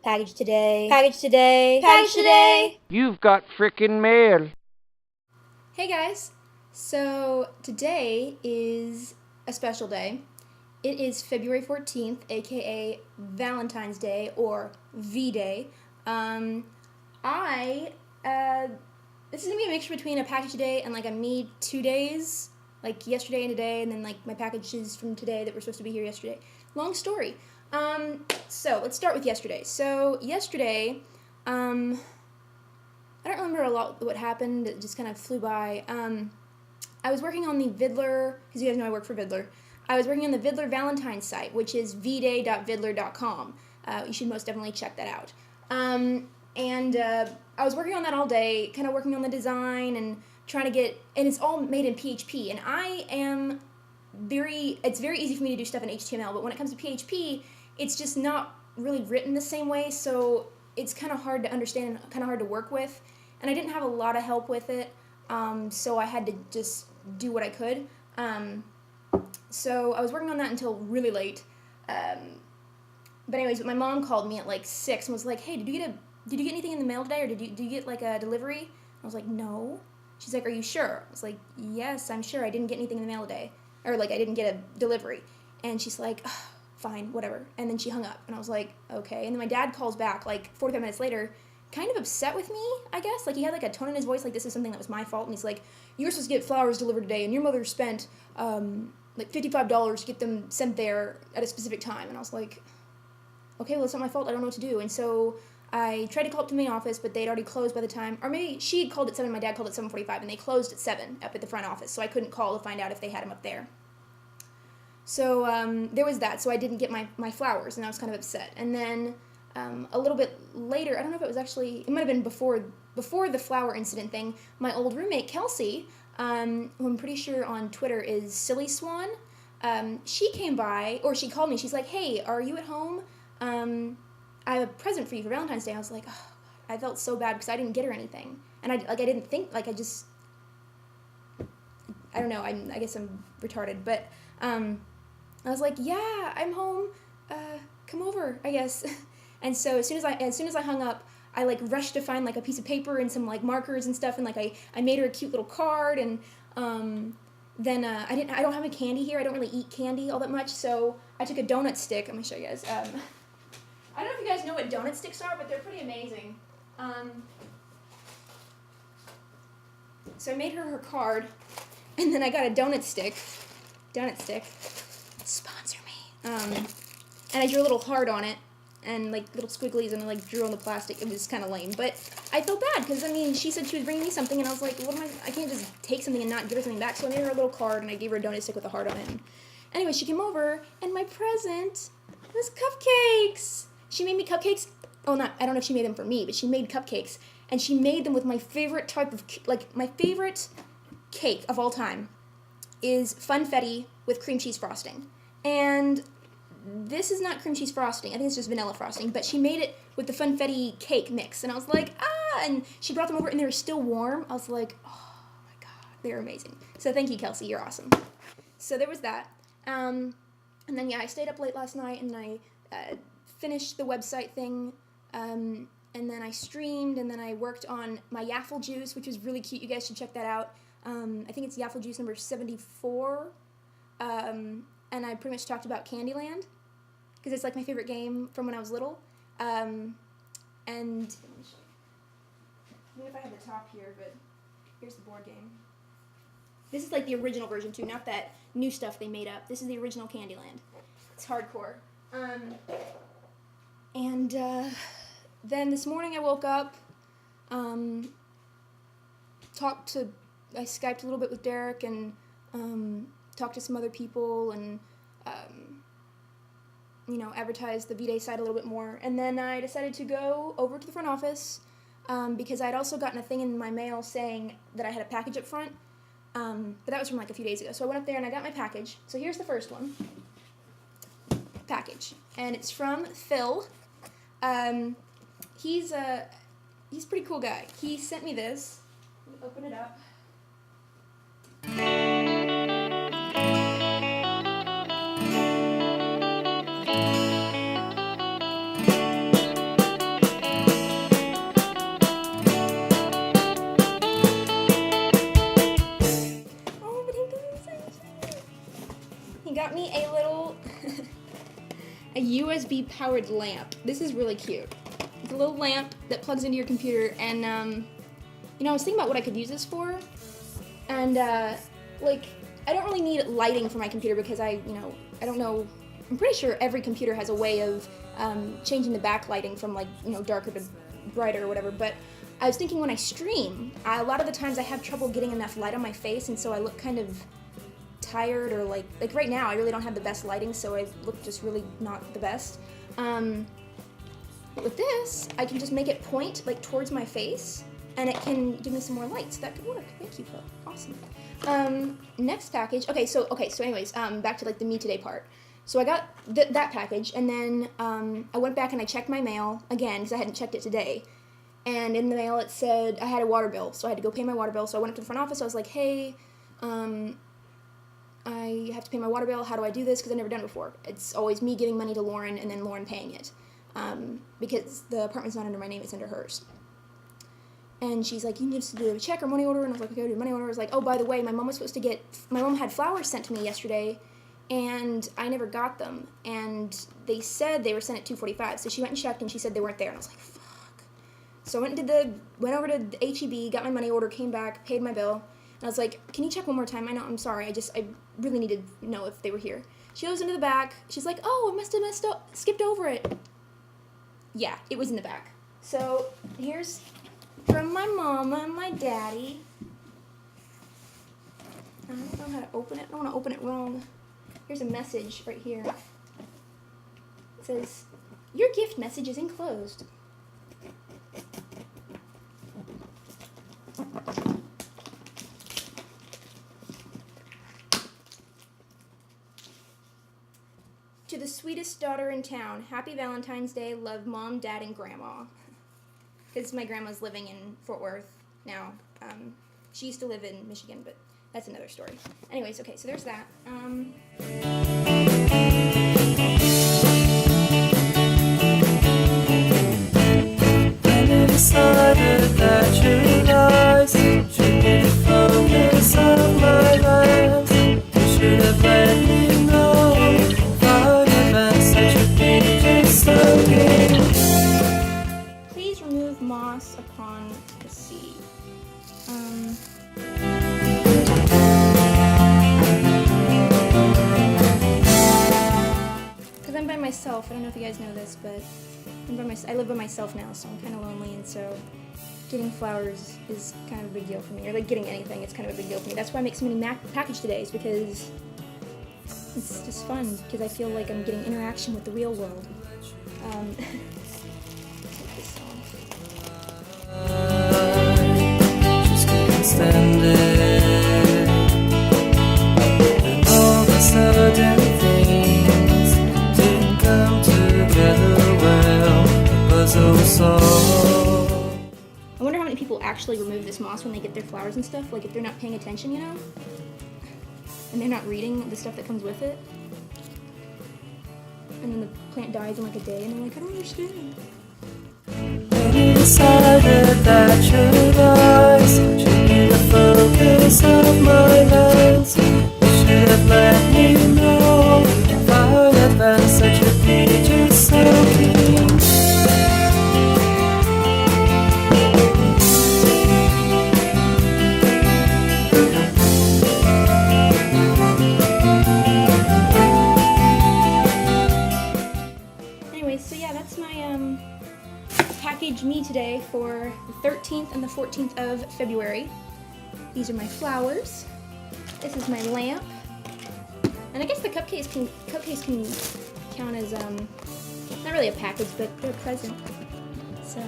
Package today. Package today. Package today. You've got frickin' mail. Hey guys! So today is a special day. It is February 14th, aka Valentine's Day or V-Day. This is gonna be a mixture between a package today and like a me 2 days, like yesterday and today, and then like my packages from today that were supposed to be here yesterday. Long story. So let's start with yesterday. So yesterday, I don't remember a lot what happened. It just kind of flew by. I was working on the Vidler, because you guys know I work for Vidler. I was working on the Vidler Valentines site, which is vday.vidler.com. You should most definitely check that out. I was working on that all day, kind of working on the design and trying to get, and it's all made in PHP. And it's very easy for me to do stuff in HTML, but when it comes to PHP, it's just not really written the same way, so it's kind of hard to understand and kind of hard to work with. And I didn't have a lot of help with it, so I had to just do what I could. So I was working on that until really late. But anyways, my mom called me at like 6 and was like, "Hey, did you get anything in the mail today, or did you get like a delivery?" I was like, "No." She's like, "Are you sure?" I was like, "Yes, I'm sure. I didn't get anything in the mail today, or like I didn't get a delivery." And she's like, "Ugh, fine, whatever." And then she hung up, and I was like, "Okay." And then my dad calls back like 45 minutes later, kind of upset with me, I guess. Like he had like a tone in his voice like this is something that was my fault, and he's like, "You were supposed to get flowers delivered today, and your mother spent like $55 to get them sent there at a specific time." And I was like, "Okay, well, it's not my fault. I don't know what to do." And so I tried to call up to the main office, but they'd already closed by the time, or maybe she had called at 7, my dad called at 7:45, and they closed at 7 up at the front office, so I couldn't call to find out if they had them up there. So there was that, so I didn't get my flowers, and I was kind of upset. And then a little bit later, I don't know if it was actually, it might have been before the flower incident thing, my old roommate, Kelsey, who I'm pretty sure on Twitter is Silly Swan, she came by, or she called me, she's like, "Hey, are you at home? I have a present for you for Valentine's Day." I was like, oh, I felt so bad because I didn't get her anything. And I didn't think, like, I don't know, I guess I'm retarded, but I was like, "Yeah, I'm home, come over, I guess." And so as soon as I hung up, I like rushed to find like a piece of paper and some like markers and stuff, and like I made her a cute little card. And then I don't have any candy here. I don't really eat candy all that much, so I took a donut stick. I'm gonna show you guys. I don't know if you guys know what donut sticks are, but they're pretty amazing. So I made her card, and then I got a donut stick. Sponsor me. And I drew a little heart on it, and like little squigglies, and I like drew on the plastic. It was kind of lame, but I felt bad because I mean she said she was bringing me something, and I was like, what am I can't just take something and not give her something back. So I made her a little card, and I gave her a donut stick with a heart on it. And anyway, she came over, and my present was cupcakes. She made me cupcakes. Oh, I don't know if she made them for me, but she made cupcakes, and she made them with my favorite type of my favorite cake of all time is funfetti with cream cheese frosting. And this is not cream cheese frosting. I think it's just vanilla frosting. But she made it with the funfetti cake mix. And I was like, ah! And she brought them over, and they were still warm. I was like, oh, my God. They're amazing. So thank you, Kelsey. You're awesome. So there was that. And then, yeah, I stayed up late last night, and I finished the website thing. And then I streamed, and then I worked on my Yaffle Juice, which was really cute. You guys should check that out. I think it's Yaffle Juice number 74. And I pretty much talked about Candyland, because it's like my favorite game from when I was little. And let me show you. I don't know if I have the top here, but here's the board game. This is like the original version too, not that new stuff they made up. This is the original Candyland. It's hardcore. Then this morning I woke up, I Skyped a little bit with Derek, and talked to some other people, and advertised the V-Day site a little bit more. And then I decided to go over to the front office because I'd also gotten a thing in my mail saying that I had a package up front, but that was from like a few days ago. So I went up there and I got my package. So here's the first one. Package. And it's from Phil. He's a pretty cool guy. He sent me this. Let me open it up. powered lamp. This is really cute. It's a little lamp that plugs into your computer, and you know, I was thinking about what I could use this for, and like, I don't really need lighting for my computer because I don't know. I'm pretty sure every computer has a way of changing the backlighting from, like, you know, darker to brighter or whatever. But I was thinking when I stream, a lot of the times I have trouble getting enough light on my face, and so I look kind of tired, or like right now I really don't have the best lighting, so I look just really not the best. But with this, I can just make it point like towards my face, and it can give me some more light, so that could work. Thank you, Phil. Awesome. Next package. Okay, so anyways, back to like the MeToday part. So I got that package, and then I went back and I checked my mail again because I hadn't checked it today. And in the mail it said I had a water bill, so I had to go pay my water bill. So I went up to the front office. I was like, hey, I have to pay my water bill. How do I do this? Because I've never done it before. It's always me giving money to Lauren and then Lauren paying it, because the apartment's not under my name, it's under hers. And she's like, you need to do a check or money order. And I was like, okay, I'll do a money order. I was like, oh, by the way, my mom had flowers sent to me yesterday, and I never got them. And they said they were sent at 2:45. So she went and checked, and she said they weren't there. And I was like, fuck. So I went over to the HEB, got my money order, came back, paid my bill. And I was like, can you check one more time? I know, I'm sorry. I really need to know if they were here. She goes into the back. She's like, oh, I must have skipped over it. Yeah, it was in the back. So here's from my mama and my daddy. I don't know how to open it. I don't want to open it wrong. Here's a message right here. It says, your gift message is enclosed. To the sweetest daughter in town, happy Valentine's Day, love Mom, Dad, and Grandma. Because my grandma's living in Fort Worth now. She used to live in Michigan, but that's another story. Anyways, okay, so there's that. Decided that your eyes should be the focus of my life. You should have let me know far in advance that you'd be just okay. Please remove moss upon the seed. Because I'm by myself. I don't know if you guys know this, but I live by myself now, so I'm kind of lonely, and so getting flowers is kind of a big deal for me. Or like getting anything, it's kind of a big deal for me. That's why I make so many PackageTodays, because it's just fun, because I feel like I'm getting interaction with the real world. Take this off. Just couldn't stand it. And all the sudden things didn't come together well. It was so. I wonder how many people actually remove this moss when they get their flowers and stuff. Like if they're not paying attention, you know? And they're not reading the stuff that comes with it. And then the plant dies in like a day, and they're like, I don't understand. And you decided that your eyes should be the focus of my lens. You should have let me know far in advance that you'd be just so keen. So yeah, that's my package MeToday for the 13th and the 14th of February. These are my flowers. This is my lamp. And I guess the cupcakes can count as not really a package, but they're a present. So